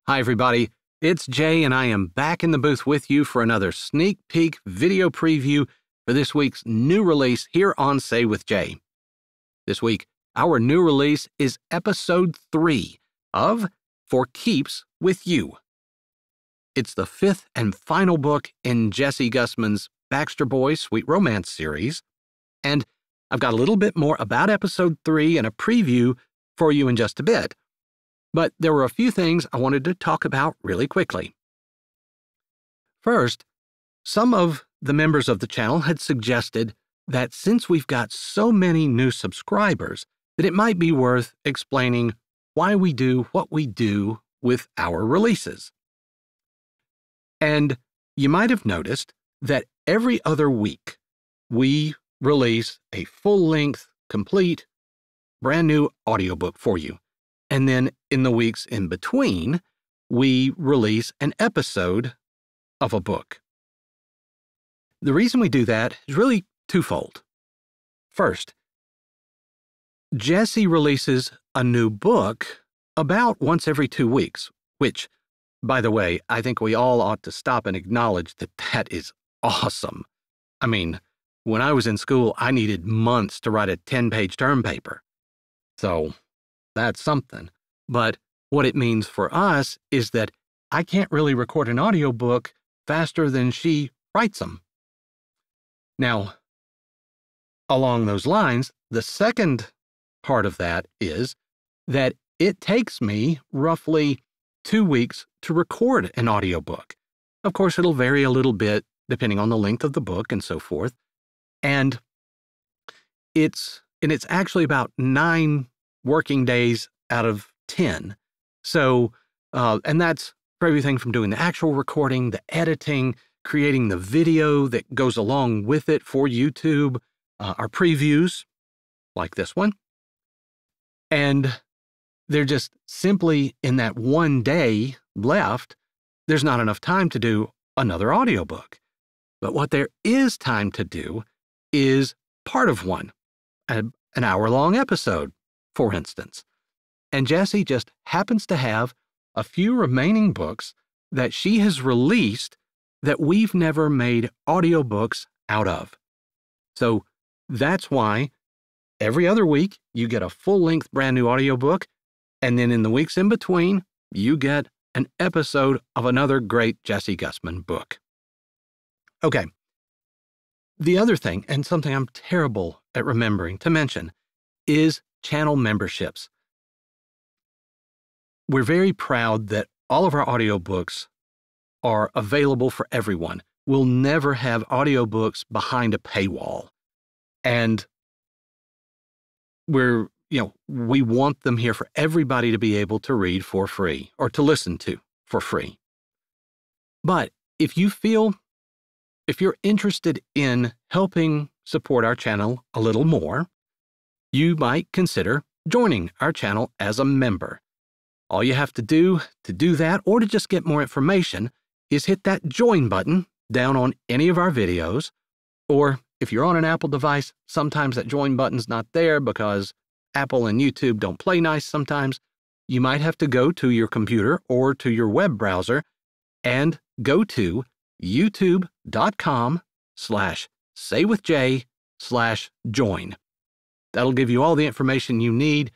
Hi, everybody. It's Jay, and I am back in the booth with you for another sneak peek video preview for this week's new release here on Say with Jay. This week, our new release is Episode 3 of For Keeps with You. It's the fifth and final book in Jessie Gussman's Baxter Boys Sweet Romance series, and I've got a little bit more about Episode 3 and a preview for you in just a bit. But there were a few things I wanted to talk about really quickly. First, some of the members of the channel had suggested that since we've got so many new subscribers, that it might be worth explaining why we do what we do with our releases. And you might have noticed that every other week we release a full-length, complete, brand new audiobook for you. And then in the weeks in between, we release an episode of a book. The reason we do that is really twofold. First, Jessie releases a new book about once every 2 weeks, which, by the way, I think we all ought to stop and acknowledge that that is awesome. I mean, when I was in school, I needed months to write a 10-page term paper. So that's something. But what it means for us is that I can't really record an audiobook faster than she writes them. Now, along those lines, the second part of that is that it takes me roughly 2 weeks to record an audiobook. Of course, it'll vary a little bit depending on the length of the book and so forth. And it's actually about 9 working days out of 10. So, and that's for everything from doing the actual recording, the editing, creating the video that goes along with it for YouTube, our previews, like this one. And they're just simply in that 1 day left, there's not enough time to do another audiobook. But what there is time to do is part of one, an hour-long episode, for instance. And Jessie just happens to have a few remaining books that she has released that we've never made audiobooks out of. So that's why every other week you get a full-length brand new audiobook, and then in the weeks in between, you get an episode of another great Jessie Gussman book. Okay. The other thing, and something I'm terrible at remembering to mention, is channel memberships. We're very proud that all of our audiobooks are available for everyone. We'll never have audiobooks behind a paywall. And we want them here for everybody to be able to read for free or to listen to for free. But if you're interested in helping support our channel a little more, you might consider joining our channel as a member. All you have to do that, or to just get more information, is hit that join button down on any of our videos. Or if you're on an Apple device, sometimes that join button's not there because Apple and YouTube don't play nice sometimes. You might have to go to your computer or to your web browser and go to youtube.com/saywithjay/join. That'll give you all the information you need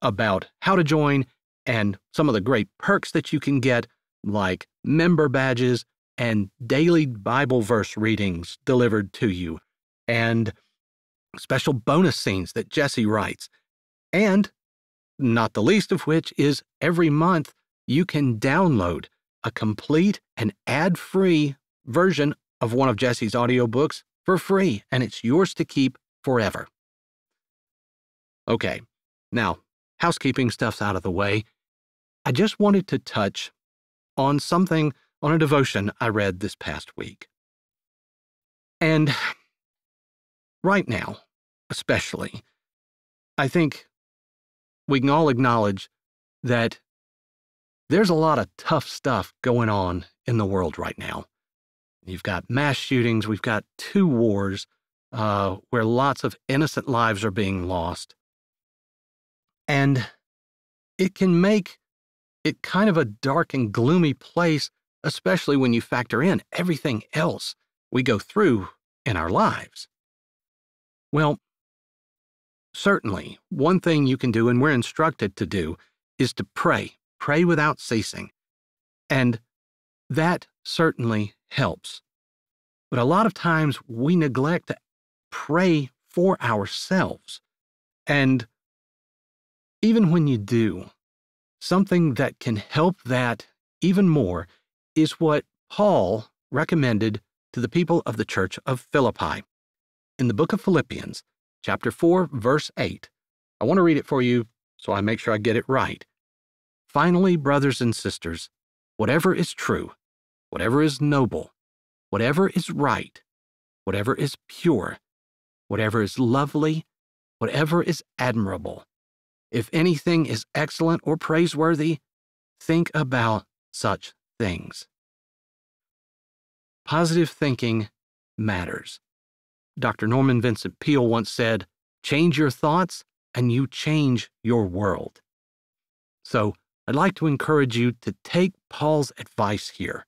about how to join and some of the great perks that you can get, like member badges and daily Bible verse readings delivered to you, and special bonus scenes that Jessie writes. And not the least of which is every month you can download a complete and ad-free version of one of Jessie's audiobooks for free, and it's yours to keep forever. Okay, now, housekeeping stuff's out of the way. I just wanted to touch on a devotion I read this past week. And right now, especially, I think we can all acknowledge that there's a lot of tough stuff going on in the world right now. You've got mass shootings, we've got 2 wars where lots of innocent lives are being lost. And it can make It's kind of a dark and gloomy place, especially when you factor in everything else we go through in our lives. Well, certainly, one thing you can do, and we're instructed to do, is to pray. Pray without ceasing. And that certainly helps. But a lot of times we neglect to pray for ourselves. And even when you do, something that can help that even more is what Paul recommended to the people of the church of Philippi. In the book of Philippians, chapter 4, verse 8, I want to read it for you so I make sure I get it right. Finally, brothers and sisters, whatever is true, whatever is noble, whatever is right, whatever is pure, whatever is lovely, whatever is admirable, if anything is excellent or praiseworthy, think about such things. Positive thinking matters. Dr. Norman Vincent Peale once said, "Change your thoughts and you change your world." So I'd like to encourage you to take Paul's advice here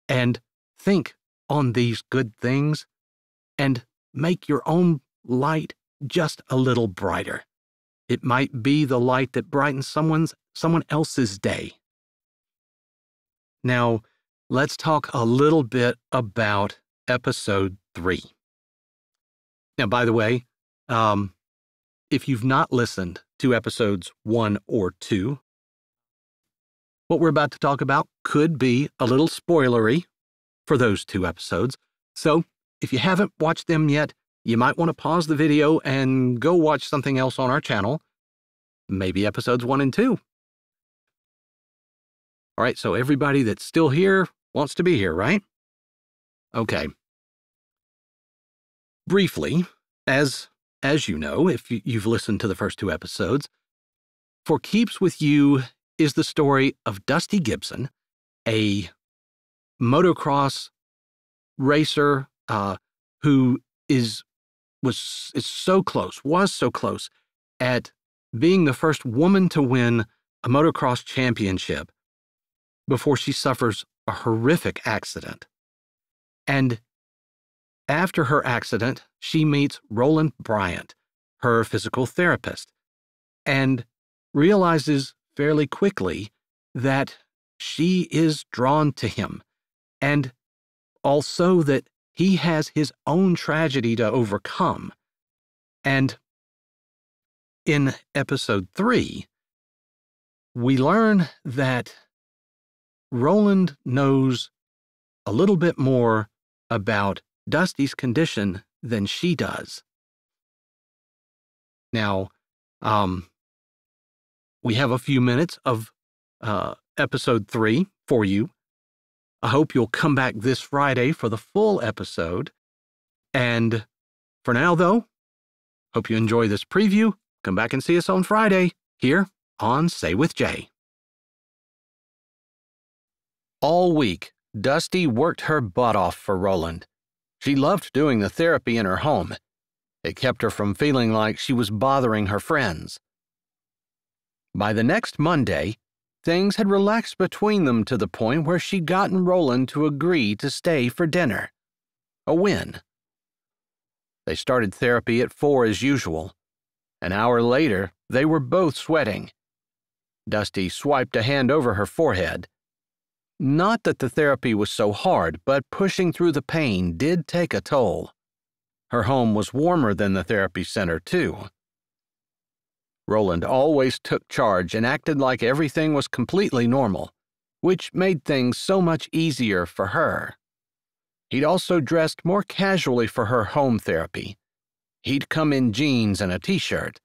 and think on these good things and make your own light just a little brighter. It might be the light that brightens someone else's day. Now, let's talk a little bit about episode 3. Now, by the way, if you've not listened to episodes 1 or 2, what we're about to talk about could be a little spoilery for those 2 episodes. So, if you haven't watched them yet, you might want to pause the video and go watch something else on our channel, maybe episodes 1 and 2. All right, so everybody that's still here wants to be here, right? Okay. Briefly, as you know, if you've listened to the first 2 episodes, For Keeps With You is the story of Dusty Gibson, a motocross racer who was so close at being the first woman to win a motocross championship before she suffers a horrific accident. And after her accident, she meets Roland Bryant, her physical therapist, and realizes fairly quickly that she is drawn to him, and also that he has his own tragedy to overcome. And in episode 3, we learn that Roland knows a little bit more about Dusty's condition than she does. Now, we have a few minutes of episode 3 for you. I hope you'll come back this Friday for the full episode. And for now, though, hope you enjoy this preview. Come back and see us on Friday here on Say With Jay. All week, Dusty worked her butt off for Roland. She loved doing the therapy in her home. It kept her from feeling like she was bothering her friends. By the next Monday, things had relaxed between them to the point where she'd gotten Roland to agree to stay for dinner. A win. They started therapy at 4 as usual. An hour later, they were both sweating. Dusty swiped a hand over her forehead. Not that the therapy was so hard, but pushing through the pain did take a toll. Her home was warmer than the therapy center, too. Roland always took charge and acted like everything was completely normal, which made things so much easier for her. He'd also dressed more casually for her home therapy. He'd come in jeans and a t-shirt.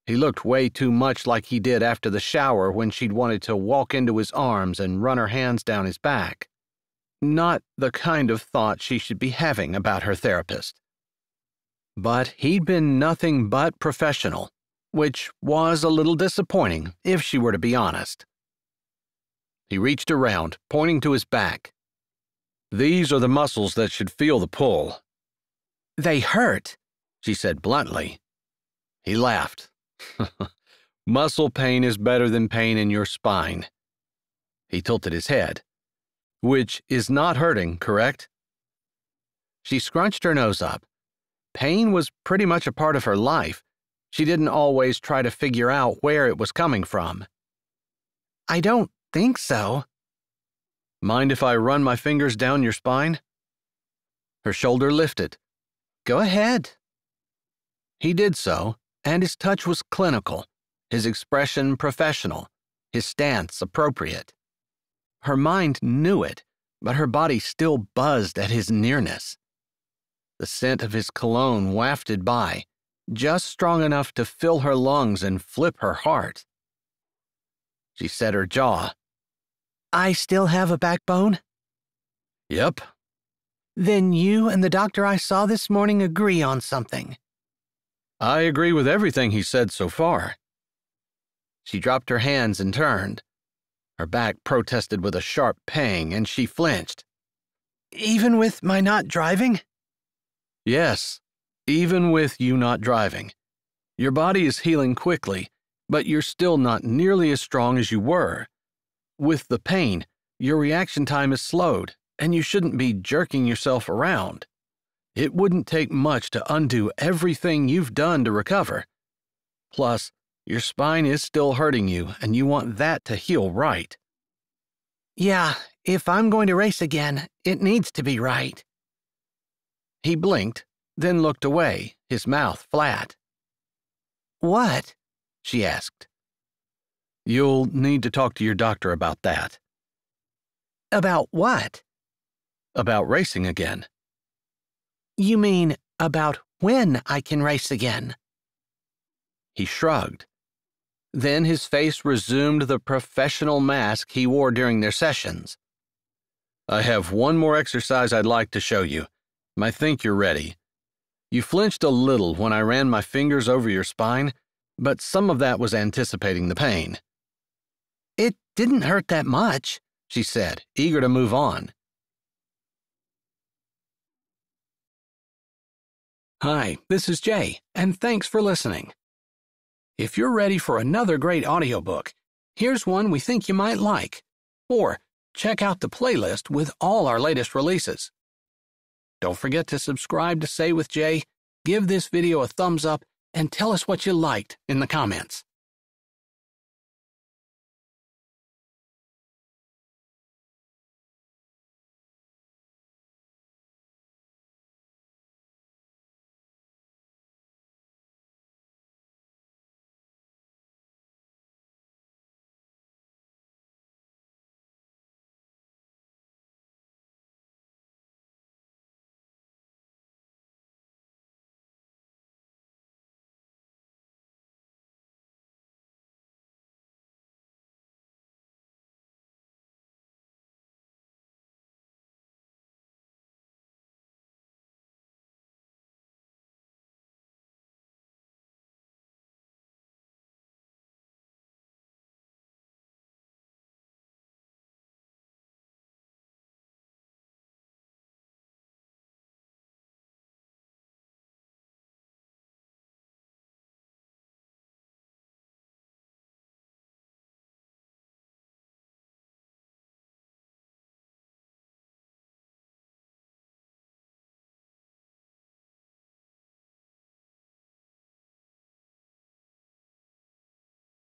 He looked way too much like he did after the shower when she'd wanted to walk into his arms and run her hands down his back. Not the kind of thought she should be having about her therapist. But he'd been nothing but professional, which was a little disappointing, if she were to be honest. He reached around, pointing to his back. "These are the muscles that should feel the pull." "They hurt," she said bluntly. He laughed. "Muscle pain is better than pain in your spine. He tilted his head. Which is not hurting, correct? She scrunched her nose up. Pain was pretty much a part of her life. She didn't always try to figure out where it was coming from. I don't think so. Mind if I run my fingers down your spine? Her shoulder lifted. Go ahead. He did so, and his touch was clinical, his expression professional, his stance appropriate. Her mind knew it, but her body still buzzed at his nearness. The scent of his cologne wafted by, just strong enough to fill her lungs and flip her heart. She set her jaw. I still have a backbone? Yep. Then you and the doctor I saw this morning agree on something. I agree with everything he said so far. She dropped her hands and turned. Her back protested with a sharp pang, and she flinched. Even with my not driving? Yes, even with you not driving. Your body is healing quickly, but you're still not nearly as strong as you were. With the pain, your reaction time is slowed, and you shouldn't be jerking yourself around. It wouldn't take much to undo everything you've done to recover. Plus, your spine is still hurting you, and you want that to heal right. Yeah, if I'm going to race again, it needs to be right. He blinked, then looked away, his mouth flat. What? She asked. You'll need to talk to your doctor about that. About what? About racing again. You mean about when I can race again? He shrugged. Then his face resumed the professional mask he wore during their sessions. I have one more exercise I'd like to show you. I think you're ready. You flinched a little when I ran my fingers over your spine, but some of that was anticipating the pain. It didn't hurt that much, she said, eager to move on. Hi, this is Jay, and thanks for listening. If you're ready for another great audiobook, here's one we think you might like. Or check out the playlist with all our latest releases. Don't forget to subscribe to Say with Jay, give this video a thumbs up, and tell us what you liked in the comments.